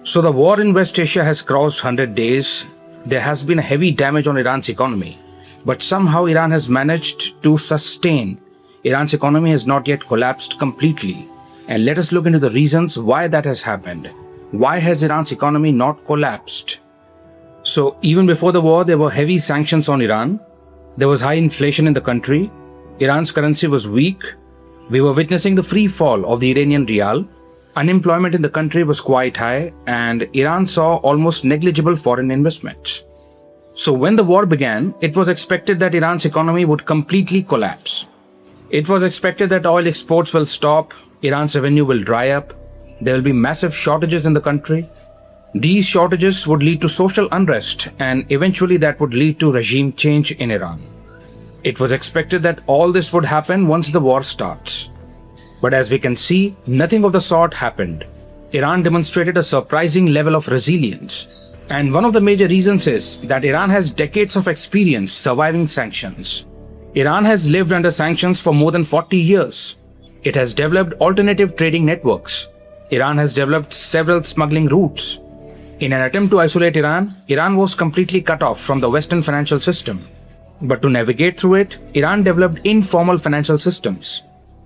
So the war in West Asia has crossed 100 days. There has been a heavy damage on Iran's economy. But somehow Iran has managed to sustain. Iran's economy has not yet collapsed completely. And let us look into the reasons why that has happened. Why has Iran's economy not collapsed? So even before the war, there were heavy sanctions on Iran. There was high inflation in the country. Iran's currency was weak. We were witnessing the free fall of the Iranian rial. Unemployment in the country was quite high, and Iran saw almost negligible foreign investments. So when the war began, it was expected that Iran's economy would completely collapse. It was expected that oil exports will stop, Iran's revenue will dry up, there will be massive shortages in the country. These shortages would lead to social unrest, and eventually that would lead to regime change in Iran. It was expected that all this would happen once the war starts. But as we can see, nothing of the sort happened. Iran demonstrated a surprising level of resilience. And one of the major reasons is that Iran has decades of experience surviving sanctions. Iran has lived under sanctions for more than 40 years. It has developed alternative trading networks. Iran has developed several smuggling routes. In an attempt to isolate Iran, Iran was completely cut off from the Western financial system. But to navigate through it, Iran developed informal financial systems.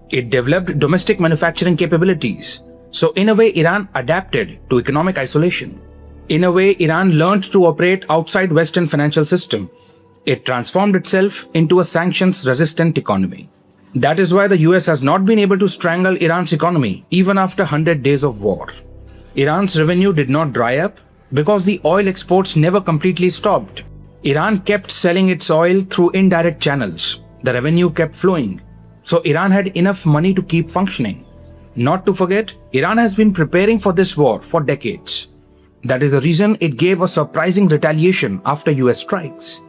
It developed domestic manufacturing capabilities. So in a way, Iran adapted to economic isolation. In a way, Iran learned to operate outside Western financial system. It transformed itself into a sanctions-resistant economy. That is why the US has not been able to strangle Iran's economy even after 100 days of war. Iran's revenue did not dry up because the oil exports never completely stopped. Iran kept selling its oil through indirect channels. The revenue kept flowing. So Iran had enough money to keep functioning. Not to forget, Iran has been preparing for this war for decades. That is the reason it gave a surprising retaliation after US strikes.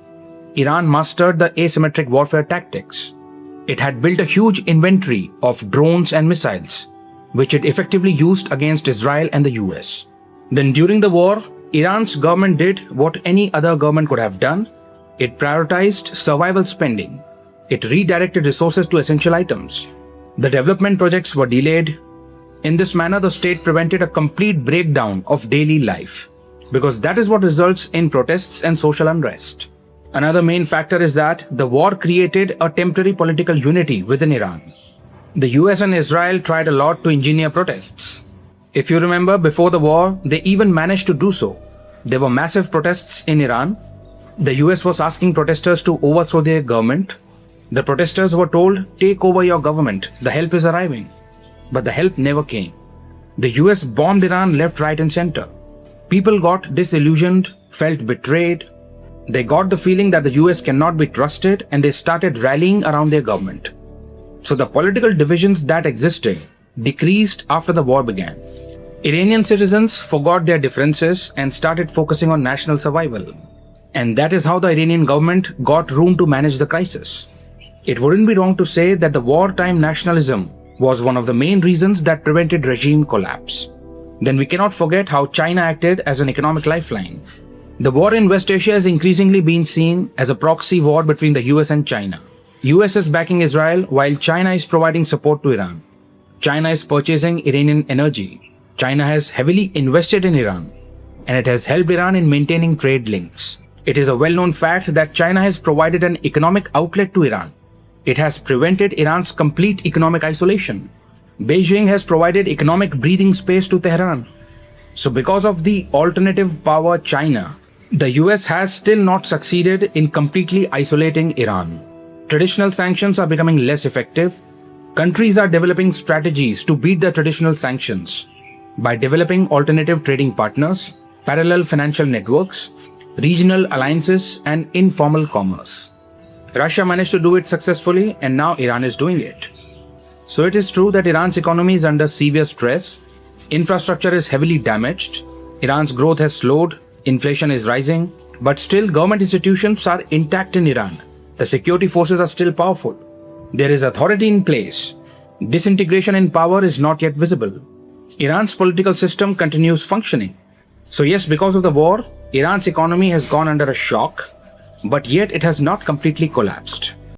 Iran mastered the asymmetric warfare tactics. It had built a huge inventory of drones and missiles, which it effectively used against Israel and the US. Then during the war, Iran's government did what any other government could have done. It prioritized survival spending. It redirected resources to essential items. The development projects were delayed. In this manner, the state prevented a complete breakdown of daily life, because that is what results in protests and social unrest. Another main factor is that the war created a temporary political unity within Iran. The US and Israel tried a lot to engineer protests. If you remember, before the war, they even managed to do so. There were massive protests in Iran. The US was asking protesters to overthrow their government. The protesters were told, "Take over your government, the help is arriving." But the help never came. The US bombed Iran left, right and center. People got disillusioned, felt betrayed. They got the feeling that the US cannot be trusted, and they started rallying around their government. So the political divisions that existed decreased after the war began. Iranian citizens forgot their differences and started focusing on national survival. And that is how the Iranian government got room to manage the crisis. It wouldn't be wrong to say that the wartime nationalism was one of the main reasons that prevented regime collapse. Then we cannot forget how China acted as an economic lifeline. The war in West Asia is increasingly being seen as a proxy war between the US and China. US is backing Israel while China is providing support to Iran. China is purchasing Iranian energy. China has heavily invested in Iran, and it has helped Iran in maintaining trade links. It is a well-known fact that China has provided an economic outlet to Iran. It has prevented Iran's complete economic isolation. Beijing has provided economic breathing space to Tehran. So because of the alternative power China, the US has still not succeeded in completely isolating Iran. Traditional sanctions are becoming less effective. Countries are developing strategies to beat the traditional sanctions by developing alternative trading partners, parallel financial networks, regional alliances, and informal commerce. Russia managed to do it successfully, and now Iran is doing it. So it is true that Iran's economy is under severe stress. Infrastructure is heavily damaged. Iran's growth has slowed. Inflation is rising. But still, government institutions are intact in Iran. The security forces are still powerful. There is authority in place. Disintegration in power is not yet visible. Iran's political system continues functioning. So yes, because of the war, Iran's economy has gone under a shock, but yet it has not completely collapsed.